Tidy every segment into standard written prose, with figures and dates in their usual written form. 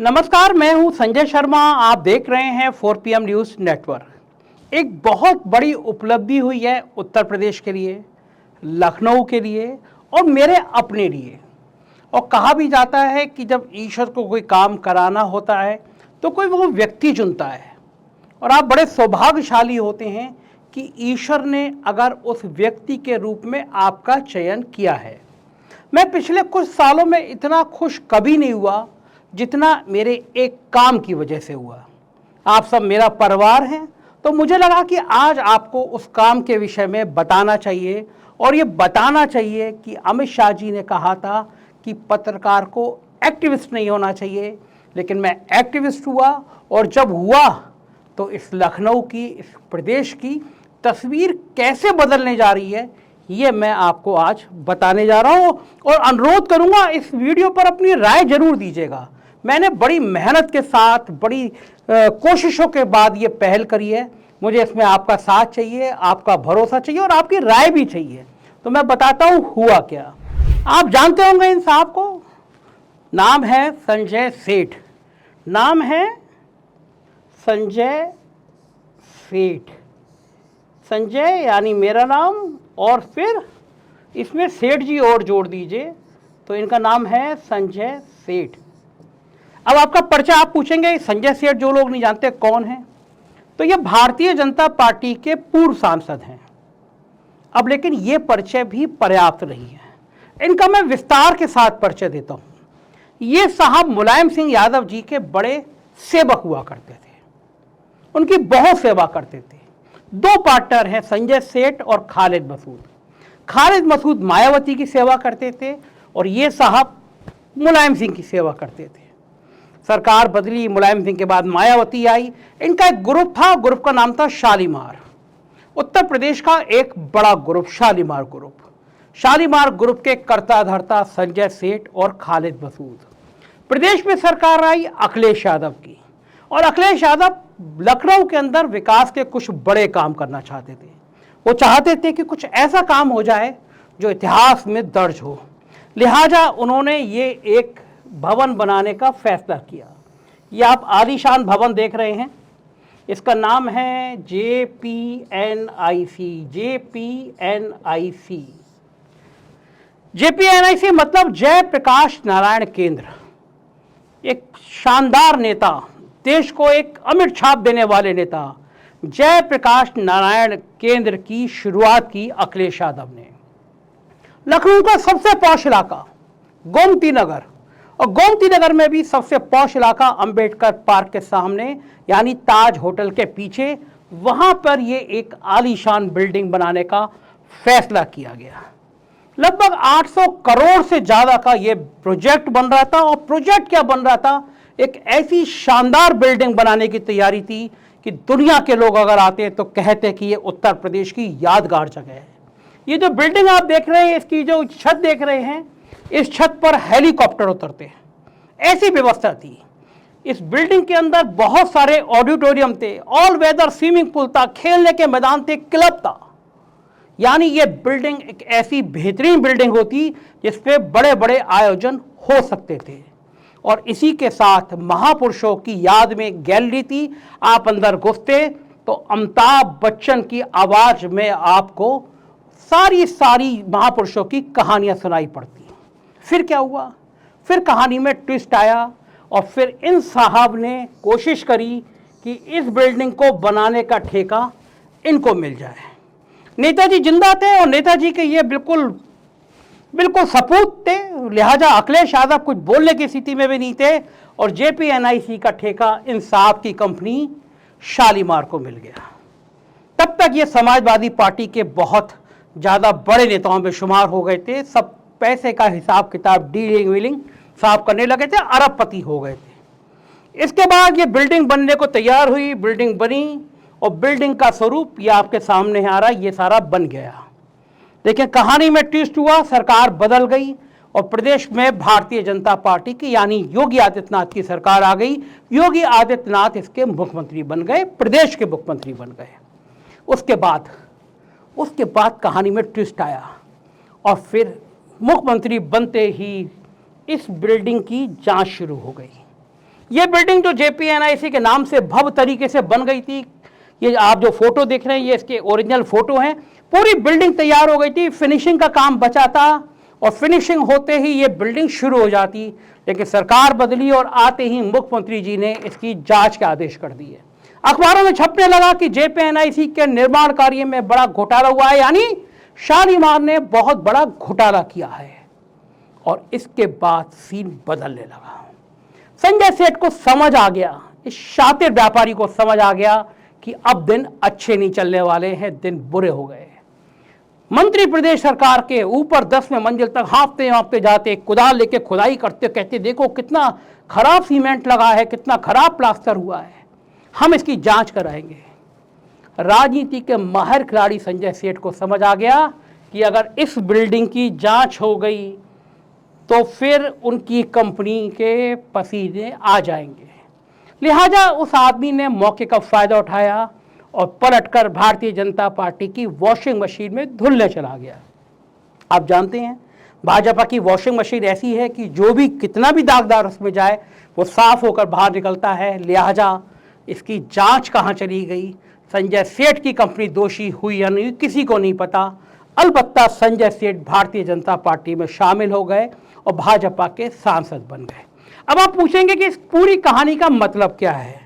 नमस्कार, मैं हूं संजय शर्मा। आप देख रहे हैं 4PM न्यूज़ नेटवर्क। एक बहुत बड़ी उपलब्धि हुई है उत्तर प्रदेश के लिए, लखनऊ के लिए और मेरे अपने लिए। और कहा भी जाता है कि जब ईश्वर को कोई काम कराना होता है तो कोई वो व्यक्ति चुनता है, और आप बड़े सौभाग्यशाली होते हैं कि ईश्वर ने अगर उस व्यक्ति के रूप में आपका चयन किया है। मैं पिछले कुछ सालों में इतना खुश कभी नहीं हुआ जितना मेरे एक काम की वजह से हुआ। आप सब मेरा परिवार हैं, तो मुझे लगा कि आज आपको उस काम के विषय में बताना चाहिए। और ये बताना चाहिए कि अमित शाह जी ने कहा था कि पत्रकार को एक्टिविस्ट नहीं होना चाहिए, लेकिन मैं एक्टिविस्ट हुआ। और जब हुआ तो इस लखनऊ की, इस प्रदेश की तस्वीर कैसे बदलने जा रही है, ये मैं आपको आज बताने जा रहा हूँ। और अनुरोध करूँगा, इस वीडियो पर अपनी राय जरूर दीजिएगा। मैंने बड़ी मेहनत के साथ, बड़ी कोशिशों के बाद ये पहल करी है। मुझे इसमें आपका साथ चाहिए, आपका भरोसा चाहिए और आपकी राय भी चाहिए। तो मैं बताता हूँ हुआ क्या। आप जानते होंगे इन साहब को। नाम है संजय सेठ। नाम है संजय सेठ। संजय यानी मेरा नाम, और फिर इसमें सेठ जी और जोड़ दीजिए तो इनका नाम है संजय सेठ। अब आपका परिचय आप पूछेंगे, संजय सेठ जो लोग नहीं जानते कौन है, तो ये भारतीय जनता पार्टी के पूर्व सांसद हैं। अब लेकिन ये परिचय भी पर्याप्त नहीं है, इनका मैं विस्तार के साथ परिचय देता हूँ। ये साहब मुलायम सिंह यादव जी के बड़े सेवक हुआ करते थे, उनकी बहुत सेवा करते थे। दो पार्टनर हैं, संजय सेठ और खालिद मसूद। खालिद मसूद मायावती की सेवा करते थे और ये साहब मुलायम सिंह की सेवा करते थे। सरकार बदली, मुलायम सिंह के बाद मायावती आई। इनका एक ग्रुप था, ग्रुप का नाम था शालीमार। उत्तर प्रदेश का एक बड़ा group, Shalimar group. Shalimar group के कर्ता धर्ता संजय सेठ और खालिद मसूद। प्रदेश में सरकार आई अखिलेश यादव की, और अखिलेश यादव लखनऊ के अंदर विकास के कुछ बड़े काम करना चाहते थे। वो चाहते थे कि कुछ ऐसा काम हो जाए जो इतिहास में दर्ज हो। लिहाजा उन्होंने ये एक भवन बनाने का फैसला किया। ये आप आलीशान भवन देख रहे हैं, इसका नाम है JPNIC। JPNIC मतलब जय प्रकाश नारायण केंद्र। एक शानदार नेता, देश को एक अमिट छाप देने वाले नेता जय प्रकाश नारायण केंद्र की शुरुआत की अखिलेश यादव ने। लखनऊ का सबसे पॉश इलाका गोमती नगर, और गोमती नगर में भी सबसे पॉश इलाका अंबेडकर पार्क के सामने यानी ताज होटल के पीछे, वहां पर ये एक आलीशान बिल्डिंग बनाने का फैसला किया गया। लगभग 800 करोड़ से ज्यादा का ये प्रोजेक्ट बन रहा था। और प्रोजेक्ट क्या बन रहा था, एक ऐसी शानदार बिल्डिंग बनाने की तैयारी थी कि दुनिया के लोग अगर आते तो कहते कि ये उत्तर प्रदेश की यादगार जगह है। ये जो बिल्डिंग आप देख रहे हैं, इसकी जो छत देख रहे हैं, इस छत पर हेलीकॉप्टर उतरते हैं, ऐसी व्यवस्था थी। इस बिल्डिंग के अंदर बहुत सारे ऑडिटोरियम थे, ऑल वेदर स्विमिंग पूल था, खेलने के मैदान थे, क्लब था। यानी ये बिल्डिंग एक ऐसी बेहतरीन बिल्डिंग होती जिसपे बड़े बड़े आयोजन हो सकते थे। और इसी के साथ महापुरुषों की याद में गैलरी थी। आप अंदर घुसते तो अमिताभ बच्चन की आवाज में आपको सारी महापुरुषों की कहानियां सुनाई पड़ती। फिर क्या हुआ, फिर कहानी में ट्विस्ट आया, और फिर इन साहब ने कोशिश करी कि इस बिल्डिंग को बनाने का ठेका इनको मिल जाए। नेताजी जिंदा थे और नेताजी के ये बिल्कुल सपूत थे। लिहाजा अखिलेश यादव कुछ बोलने की स्थिति में भी नहीं थे, और JPNIC का ठेका इन साहब की कंपनी शालीमार को मिल गया। तब तक ये समाजवादी पार्टी के बहुत ज़्यादा बड़े नेताओं में शुमार हो गए थे। सब पैसे का हिसाब किताब, डीलिंग वीलिंग साफ करने लगे थे, अरबपति हो गए थे। इसके बाद ये बिल्डिंग बनने को तैयार हुई, बिल्डिंग बनी, और बिल्डिंग का स्वरूप ये आपके सामने आ रहा है, ये सारा बन गया। लेकिन कहानी में ट्विस्ट हुआ, सरकार बदल गई और प्रदेश में भारतीय जनता पार्टी की यानी योगी आदित्यनाथ की सरकार आ गई। योगी आदित्यनाथ इसके मुख्यमंत्री बन गए, प्रदेश के मुख्यमंत्री बन गए। उसके बाद कहानी में ट्विस्ट आया, और फिर मुख्यमंत्री बनते ही इस बिल्डिंग की जांच शुरू हो गई। ये बिल्डिंग जो जेपीएनआईसी के नाम से भव्य तरीके से बन गई थी, ये आप जो फोटो देख रहे हैं ये इसके ओरिजिनल फोटो हैं। पूरी बिल्डिंग तैयार हो गई थी, फिनिशिंग का काम बचा था और फिनिशिंग होते ही ये बिल्डिंग शुरू हो जाती, लेकिन सरकार बदली और आते ही मुख्यमंत्री जी ने इसकी जांच के आदेश कर दिए। अखबारों में छपने लगा कि जेपीएनआईसी के निर्माण कार्य में बड़ा घोटाला हुआ है, यानी शालीमार ने बहुत बड़ा घोटाला किया है। और इसके बाद सीन बदलने लगा। संजय सेठ को समझ आ गया, इस शातिर व्यापारी को समझ आ गया कि अब दिन अच्छे नहीं चलने वाले हैं, दिन बुरे हो गए। मंत्री प्रदेश सरकार के ऊपर 10वें मंजिल तक हाँफते जाते, कुदाल लेके खुदाई करते, कहते देखो कितना खराब सीमेंट लगा है, कितना खराब प्लास्टर हुआ है, हम इसकी जांच कराएंगे। राजनीति के माहिर खिलाड़ी संजय सेठ को समझ आ गया कि अगर इस बिल्डिंग की जांच हो गई तो फिर उनकी कंपनी के पसीने आ जाएंगे। लिहाजा उस आदमी ने मौके का फायदा उठाया और पलटकर भारतीय जनता पार्टी की वॉशिंग मशीन में धुलने चला गया। आप जानते हैं भाजपा की वॉशिंग मशीन ऐसी है कि जो भी कितना भी दागदार उसमें जाए वो साफ होकर बाहर निकलता है। लिहाजा इसकी जांच कहां चली गई, संजय सेठ की कंपनी दोषी हुई या नहीं, किसी को नहीं पता। अलबत्ता संजय सेठ भारतीय जनता पार्टी में शामिल हो गए और भाजपा के सांसद बन गए। अब आप पूछेंगे कि इस पूरी कहानी का मतलब क्या है।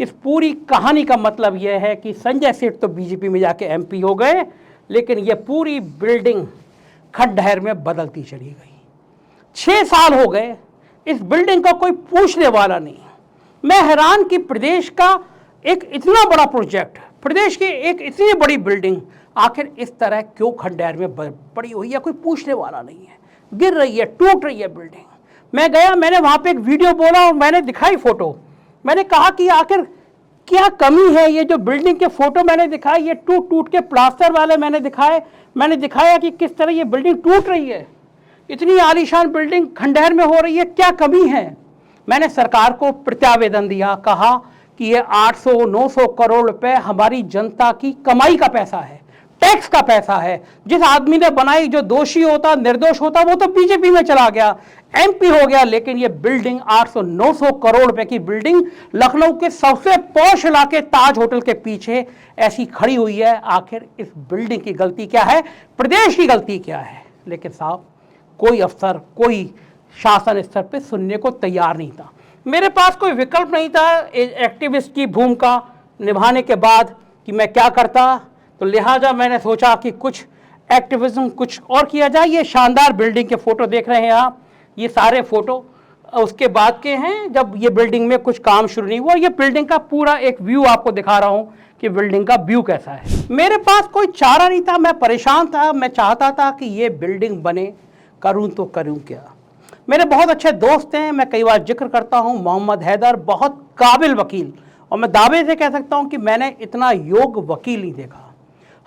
इस पूरी कहानी का मतलब यह है कि संजय सेठ तो बीजेपी में जाके एमपी हो गए, लेकिन यह पूरी बिल्डिंग खंडहर में बदलती चली गई। 6 साल हो गए, इस बिल्डिंग का कोई पूछने वाला नहीं। मैं हैरान कि प्रदेश का एक इतना बड़ा प्रोजेक्ट, प्रदेश की एक इतनी बड़ी बिल्डिंग आखिर इस तरह क्यों खंडहर में पड़ी हुई है, कोई पूछने वाला नहीं है। गिर रही है, टूट रही है बिल्डिंग। मैं गया, मैंने वहां पे एक वीडियो बोला और मैंने दिखाई फोटो। मैंने कहा कि आखिर क्या कमी है, ये जो बिल्डिंग के फोटो मैंने दिखाए ये टूट टूट के प्लास्टर वाले मैंने दिखाया कि किस तरह ये बिल्डिंग टूट रही है। इतनी आलीशान बिल्डिंग खंडहर में हो रही है, क्या कमी है। मैंने सरकार को प्रत्यावेदन दिया, कहा कि ये 800-900 करोड़ रुपए हमारी जनता की कमाई का पैसा है, टैक्स का पैसा है। जिस आदमी ने बनाई, जो दोषी होता, निर्दोष होता, वो तो बीजेपी में चला गया, एमपी हो गया, लेकिन ये बिल्डिंग 800-900 करोड़ रुपए की बिल्डिंग लखनऊ के सबसे पॉश इलाके ताज होटल के पीछे ऐसी खड़ी हुई है। आखिर इस बिल्डिंग की गलती क्या है, प्रदेश की गलती क्या है। लेकिन साहब कोई अफसर, कोई शासन स्तर पे सुनने को तैयार नहीं था। मेरे पास कोई विकल्प नहीं था एक्टिविस्ट की भूमिका निभाने के बाद कि मैं क्या करता। तो लिहाजा मैंने सोचा कि कुछ एक्टिविज्म कुछ और किया जाए। ये शानदार बिल्डिंग के फोटो देख रहे हैं आप, ये सारे फोटो उसके बाद के हैं जब ये बिल्डिंग में कुछ काम शुरू नहीं हुआ। ये बिल्डिंग का पूरा एक व्यू आपको दिखा रहा हूँ कि बिल्डिंग का व्यू कैसा है। मेरे पास कोई चारा नहीं था, मैं परेशान था। मैं चाहता था कि ये बिल्डिंग बने, करूँ तो करूँ क्या। मेरे बहुत अच्छे दोस्त हैं, मैं कई बार जिक्र करता हूँ, मोहम्मद हैदर, बहुत काबिल वकील, और मैं दावे से कह सकता हूँ कि मैंने इतना योग्य वकील नहीं देखा।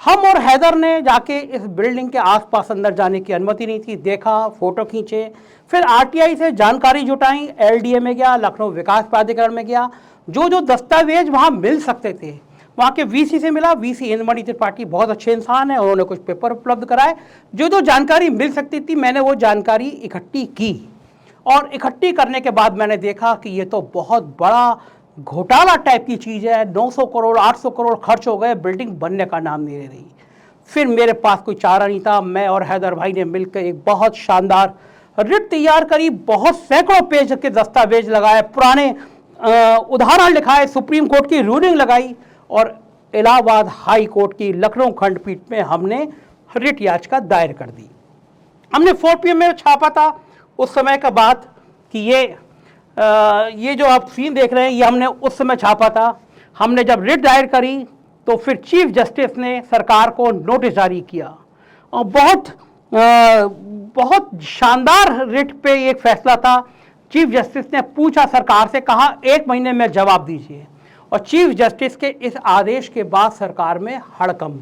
हम और हैदर ने जाके इस बिल्डिंग के आसपास अंदर जाने की अनुमति नहीं थी, देखा, फोटो खींचे, फिर आरटीआई से जानकारी जुटाई, एलडीए में गया, लखनऊ विकास प्राधिकरण में गया, जो जो दस्तावेज वहाँ मिल सकते थे वहाँ के वीसी से मिला। वीसी इंद्रमणि त्रिपाठी बहुत अच्छे इंसान है, उन्होंने कुछ पेपर उपलब्ध कराए। जो जो जानकारी मिल सकती थी मैंने वो जानकारी इकट्ठी की, और इकट्ठी करने के बाद मैंने देखा कि ये तो बहुत बड़ा घोटाला टाइप की चीज़ है। 900 करोड़ 800 करोड़ खर्च हो गए, बिल्डिंग बनने का नाम नहीं ले रही। फिर मेरे पास कोई चारा नहीं था, मैं और हैदर भाई ने मिलकर एक बहुत शानदार रिट तैयार करी, बहुत सैकड़ों पेज के दस्तावेज लगाए, पुराने उदाहरण लिखाए, सुप्रीम कोर्ट की रूलिंग लगाई, और इलाहाबाद हाई कोर्ट की लखनऊ खंडपीठ में हमने रिट याचिका दायर कर दी। हमने 4PM में छापा था उस समय का बात कि ये जो आप सीन देख रहे हैं ये हमने उस समय छापा था। हमने जब रिट दायर करी तो फिर चीफ जस्टिस ने सरकार को नोटिस जारी किया, और बहुत शानदार रिट पे एक फैसला था। चीफ जस्टिस ने पूछा सरकार से, कहा 1 महीने में जवाब दीजिए, और चीफ जस्टिस के इस आदेश के बाद सरकार में हड़कंप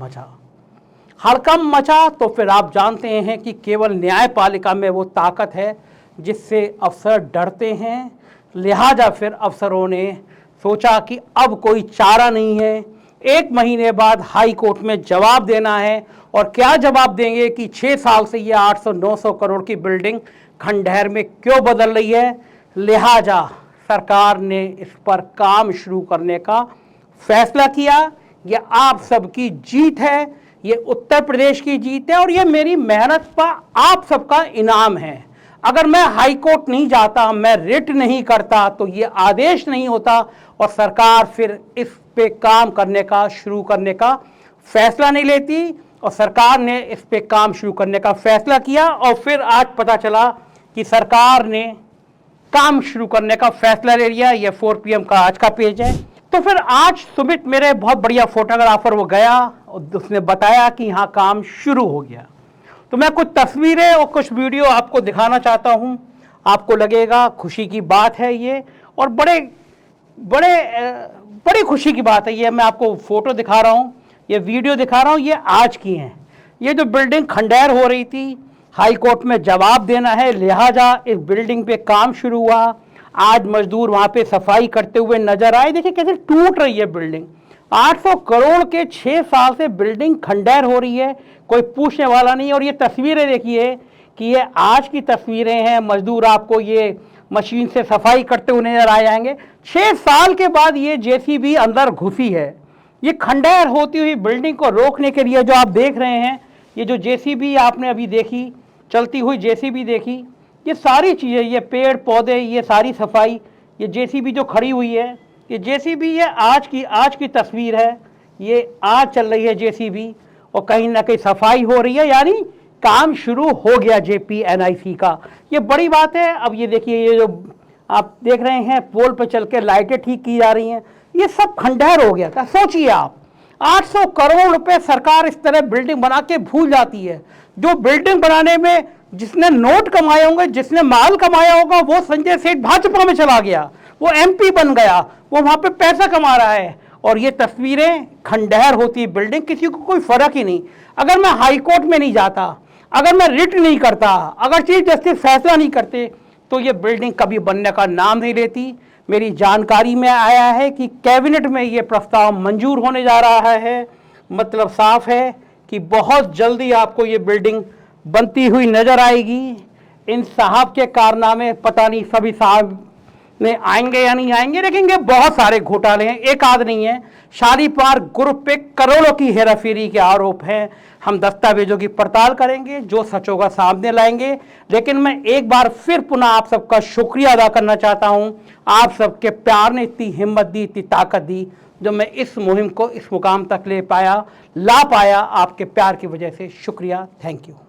मचा। तो फिर आप जानते हैं कि केवल न्यायपालिका में वो ताकत है जिससे अफसर डरते हैं। लिहाजा फिर अफसरों ने सोचा कि अब कोई चारा नहीं है, 1 महीने बाद हाई कोर्ट में जवाब देना है। और क्या जवाब देंगे कि 6 साल से ये 800-900 करोड़ की बिल्डिंग खंडहर में क्यों बदल रही है। लिहाजा सरकार ने इस पर काम शुरू करने का फैसला किया। ये आप सबकी जीत है, ये उत्तर प्रदेश की जीत है और ये मेरी मेहनत का आप सबका इनाम है। अगर मैं हाई कोर्ट नहीं जाता, मैं रिट नहीं करता, तो ये आदेश नहीं होता और सरकार फिर इस पे काम करने का शुरू करने का फैसला नहीं लेती। और सरकार ने इस पे काम शुरू करने का फैसला किया और फिर आज पता चला कि सरकार ने काम शुरू करने का फैसला ले लिया। ये 4 PM का आज का पेज है। तो फिर आज सुमित मेरे बहुत बढ़िया फोटोग्राफर वो गया और उसने बताया कि यहाँ काम शुरू हो गया। तो मैं कुछ तस्वीरें और कुछ वीडियो आपको दिखाना चाहता हूँ। आपको लगेगा खुशी की बात है ये, और बड़ी खुशी की बात है ये। मैं आपको फोटो दिखा रहा हूँ, ये वीडियो दिखा रहा हूँ, ये आज की हैं। ये जो बिल्डिंग खंडेर हो रही थी, हाई कोर्ट में जवाब देना है, लिहाजा इस बिल्डिंग पे काम शुरू हुआ। आज मजदूर वहाँ पे सफाई करते हुए नजर आए। देखिए कैसे टूट रही है बिल्डिंग। 800 करोड़ के 6 साल से बिल्डिंग खंडेर हो रही है, कोई पूछने वाला नहीं। और ये तस्वीरें देखिए कि ये आज की तस्वीरें हैं। मजदूर आपको ये मशीन से सफाई करते हुए नजर आ जाएंगे। 6 साल के बाद ये JCB अंदर घुसी है। ये खंडेर होती हुई बिल्डिंग को रोकने के लिए जो आप देख रहे हैं, ये जो JCB आपने अभी देखी, चलती हुई JCB देखी, ये सारी चीज़ें, ये पेड़ पौधे, ये सारी सफाई, ये JCB जो खड़ी हुई है, ये JCB ये आज की तस्वीर है। ये आज चल रही है JCB और कहीं ना कहीं सफाई हो रही है, यानी काम शुरू हो गया JPNIC का। ये बड़ी बात है। अब ये देखिए, ये जो आप देख रहे हैं पोल पर चल के लाइटें ठीक की जा रही हैं, ये सब खंडेर हो गया था। सोचिए आप, 800 करोड़ रुपए सरकार इस तरह बिल्डिंग बना के भूल जाती है। जो बिल्डिंग बनाने में जिसने नोट कमाए होंगे, जिसने माल कमाया होगा, वो संजय सेठ भाजपा में चला गया, वो MP बन गया, वो वहां पे पैसा कमा रहा है। और ये तस्वीरें खंडेर होती बिल्डिंग, किसी को कोई फर्क ही नहीं। अगर मैं हाई कोर्ट में नहीं जाता, अगर मैं रिट नहीं करता, अगर चीफ जस्टिस फैसला नहीं करते, तो ये बिल्डिंग कभी बनने का नाम नहीं लेती। मेरी जानकारी में आया है कि कैबिनेट में ये प्रस्ताव मंजूर होने जा रहा है। मतलब साफ है कि बहुत जल्दी आपको ये बिल्डिंग बनती हुई नजर आएगी। इन साहब के कारनामे पता नहीं सभी साहब में आएंगे या नहीं आएंगे, लेकिन ये बहुत सारे घोटाले हैं, एक आध नहीं है। शादी पार्क ग्रुप पे करोड़ों की हेराफेरी के आरोप हैं। हम दस्तावेजों की पड़ताल करेंगे, जो सच होगा सामने लाएंगे। लेकिन मैं एक बार फिर पुनः आप सबका शुक्रिया अदा करना चाहता हूं। आप सबके प्यार ने इतनी हिम्मत दी, इतनी ताकत दी, जो मैं इस मुहिम को इस मुकाम तक ला पाया आपके प्यार की वजह से। शुक्रिया, थैंक यू।